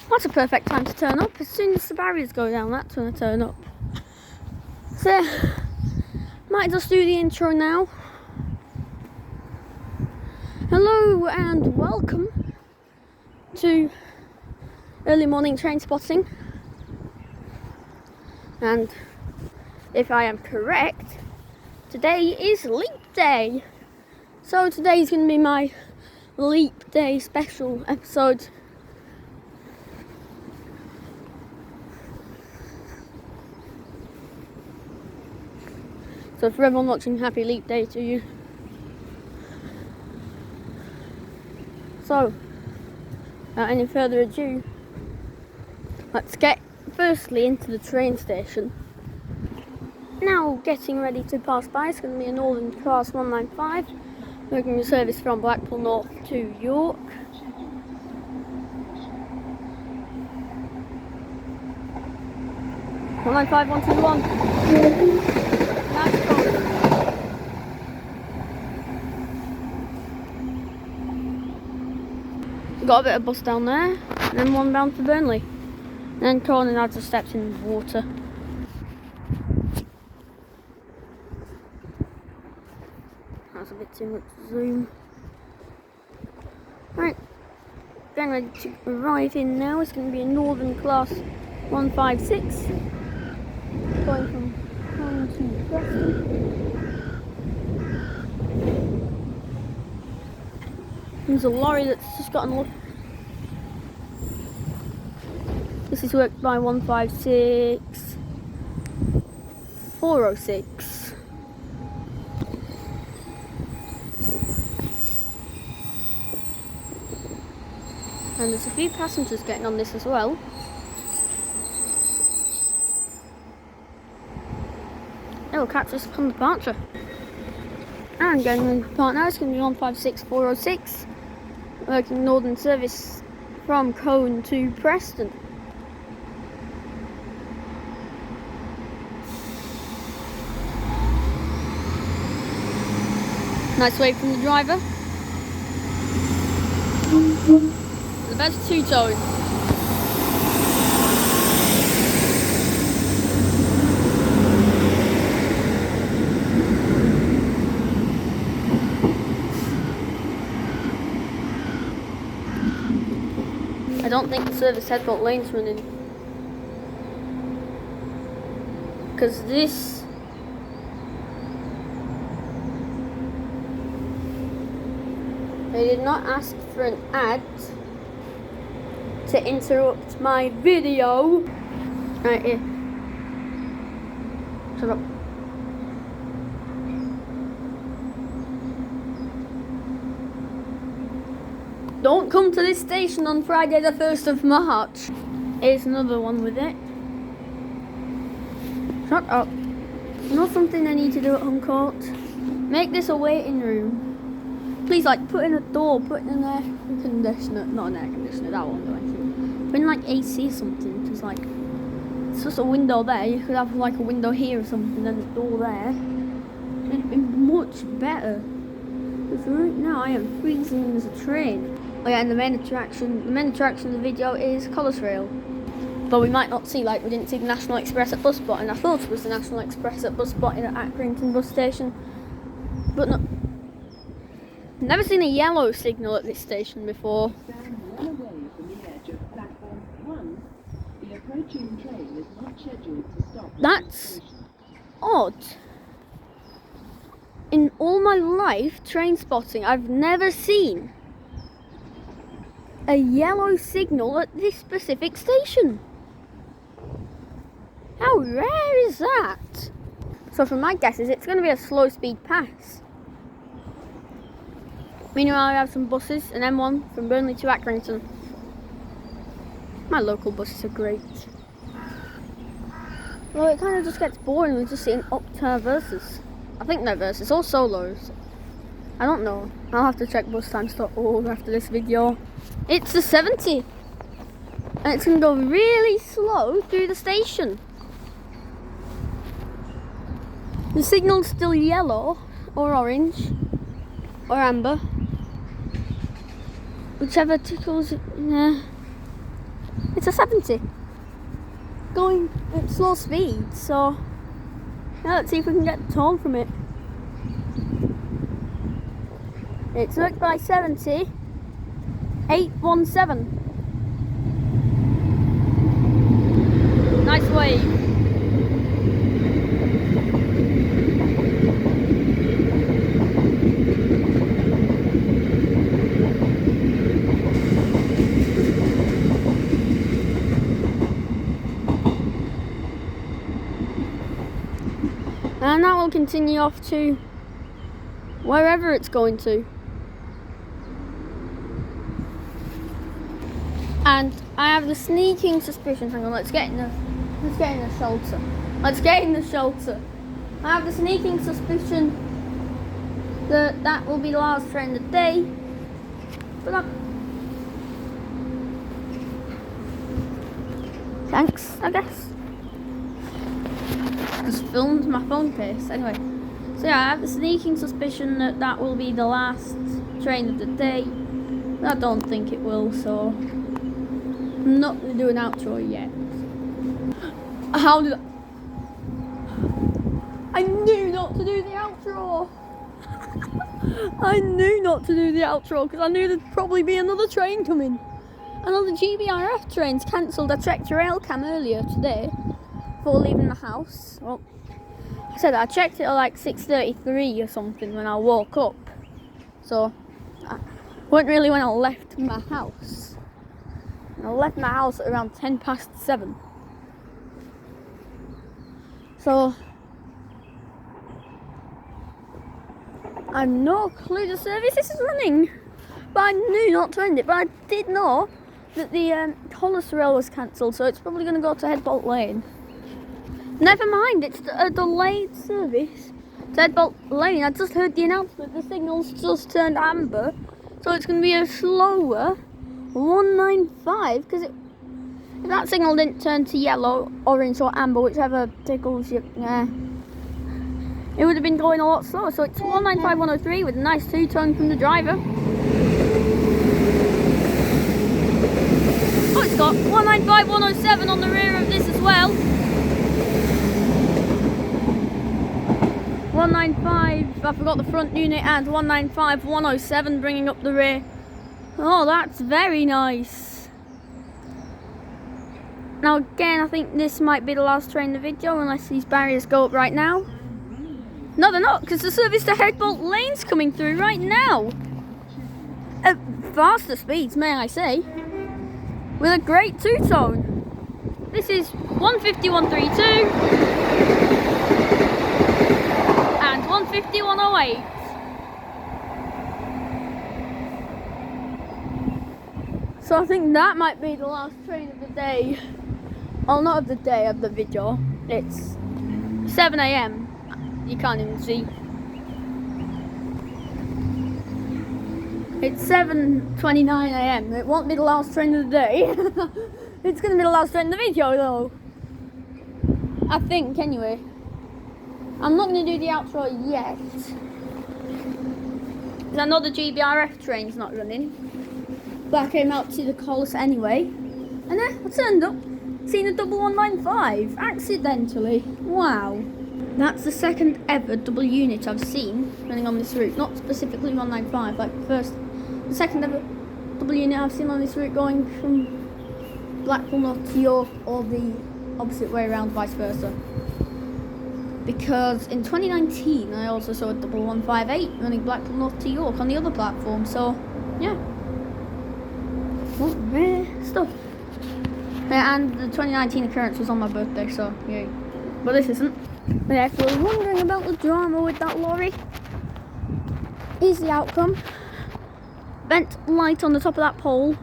That's a perfect time to turn up. As soon as the barriers go down, that's when I turn up. So, might just do the intro now. Hello and welcome to early morning train spotting. And if I am correct, today is Leap Day. So today is going to be my Leap Day special episode. So for everyone watching, happy Leap Day to you. So, without any further ado, let's get firstly into the train station. Now getting ready to pass by, it's going to be a Northern Class 195, making the service from Blackpool North to York. One 195, 121. That's cool. Got a bit of bus down there, and then one bound for Burnley. And then Conan had to steps in the water. That's a bit too much zoom. Right, getting ready to arrive in now. It's going to be a Northern Class 156, going from home to Preston. There's a lorry that's just gotten look. This is worked by 156 406. And there's a few passengers getting on this as well. It will catch us upon departure. And going to depart now, it's going to be 156 406. Working northern service from Colne to Preston. Nice wave from the driver. The best two-tone. I don't think the service had got lanes running, because this they did not ask for an ad to interrupt my video. Right here. Shut up. Don't come to this station on Friday the 1st of March. Here's another one with it. Shut up. You know something I need to do at Huncoat? Make this a waiting room. Please, like, put in a door, put in an air conditioner. Not an air conditioner, that won't do anything. Put in, like, AC or something, because, like, it's just a window there. You could have, like, a window here or something, and a door there. It'd be much better. Because right now I am freezing as a train. Oh yeah, and the main attraction of the video is Colosrail. But we might not see, like, we didn't see the National Express at bus spot, and I thought it was the National Express at bus spot at Accrington bus station. But no. Never seen a yellow signal at this station before. Stand well away from the edge of platform 1. The approaching train is not scheduled to stop. That's odd. In all my life train spotting, I've never seen a yellow signal at this specific station. How rare is that? So from my guesses, it's going to be a slow speed pass. Meanwhile, I have some buses, an M1 from Burnley to Accrington. My local buses are great. Well, it kind of just gets boring with just seeing Opta versus. I think they're versus or solos. I don't know. I'll have to check bustimes.org after this video. It's the 70. And it's going to go really slow through the station. The signal's still yellow or orange or amber. Whichever tickles. It's to 70. Going at slow speed, so yeah, let's see if we can get the tone from it. It's looked by 70, 817. Nice wave. And that will continue off to wherever it's going to. And I have the sneaking suspicion. Hang on, let's get in the shelter. Let's get in the shelter. I have the sneaking suspicion that that will be the last train of the day. But thanks, I guess. Just filmed my phone case. Anyway, so yeah, I have the sneaking suspicion that that will be the last train of the day. But I don't think it will, so I'm not going to do an outro yet. How did I knew not to do the outro. I knew not to do the outro because I knew there'd probably be another train coming. Another GBRF train's cancelled. I checked your Railcam earlier today before leaving the house. Well, I said I checked it at like 6:33 or something when I woke up. So, it wasn't really when I left my house. I left my house at around 7:10. So, I have no clue the service is running. But I knew not to end it. But I did know that the Hollis Rail was cancelled. So it's probably going to go to Headbolt Lane. Never mind, it's a delayed service to Headbolt Lane. I just heard the announcement. The signal's just turned amber. So it's going to be a slower 195. Because if that signal didn't turn to yellow, orange or amber, whichever tickles you, it would have been going a lot slower. So it's 195-103 with a nice two-tone from the driver. Oh, it's got 195-107 on the rear of this as well. 195, I forgot the front unit, and 195-107 bringing up the rear. Oh, that's very nice. Now again, I think this might be the last train in the video unless these barriers go up right now. No, they're not, because the service to Headbolt Lane's coming through right now. At faster speeds, may I say. With a great two-tone. This is 150-132 and 150-108. So I think that might be the last train of the day. Well, not of the day, of the video. It's 7 AM. You can't even see. It's 7:29 AM. It won't be the last train of the day. It's going to be the last train of the video though. I think, anyway. I'm not going to do the outro yet. Because I know the GBRF train's not running. But I came out to the Colossus anyway. And then I turned up, seen a double 195 accidentally. Wow. That's the second ever double unit I've seen running on this route. Not specifically 195, like the second ever double unit I've seen on this route going from Blackpool North to York, or the opposite way around, vice versa. Because in 2019 I also saw a double 158 running Blackpool North to York on the other platform, so yeah. Well, rare stuff. Yeah, and the 2019 occurrence was on my birthday, so yeah. But this isn't. But yeah, if you're wondering about the drama with that lorry, here's the outcome. Bent light on the top of that pole.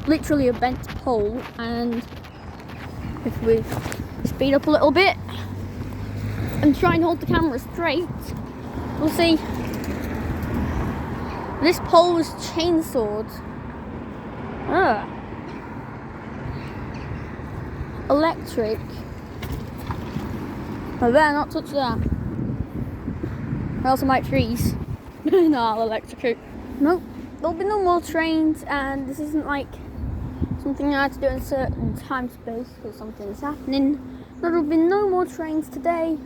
Literally a bent pole. And if we speed up a little bit and try and hold the camera straight, we'll see this pole was chainsawed. Electric. I better not touch that, or else I might freeze. No, I'll electrocute. Nope, there'll be no more trains, and this isn't like Something I had to do in a certain time space because something is happening. There will be no more trains today.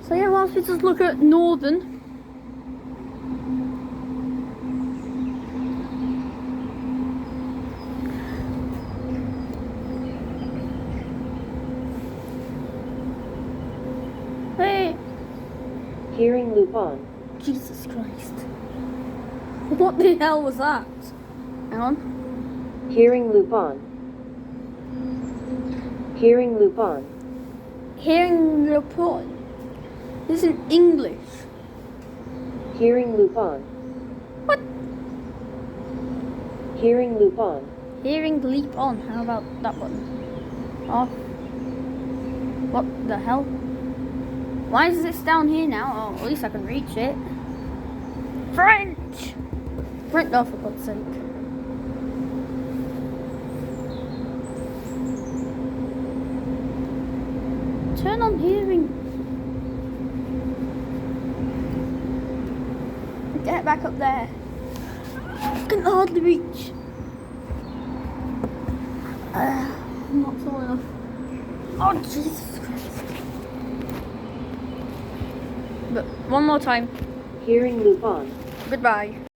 So yeah, whilst we just look at Northern. Hey! Hearing loop on. Jesus Christ. What the hell was that? Hang on. Hearing loop on. Hearing loop on. Hearing report. This is in English. Hearing loop on. What? Hearing loop on. Hearing leap on. How about that one? Off. What the hell? Why is this down here now? Oh, at least I can reach it. French! French, oh, for God's sake. Turn on hearing. Get back up there. I can hardly reach. I'm not tall enough. Oh, Jesus Christ. But one more time. Hearing loop on. Goodbye.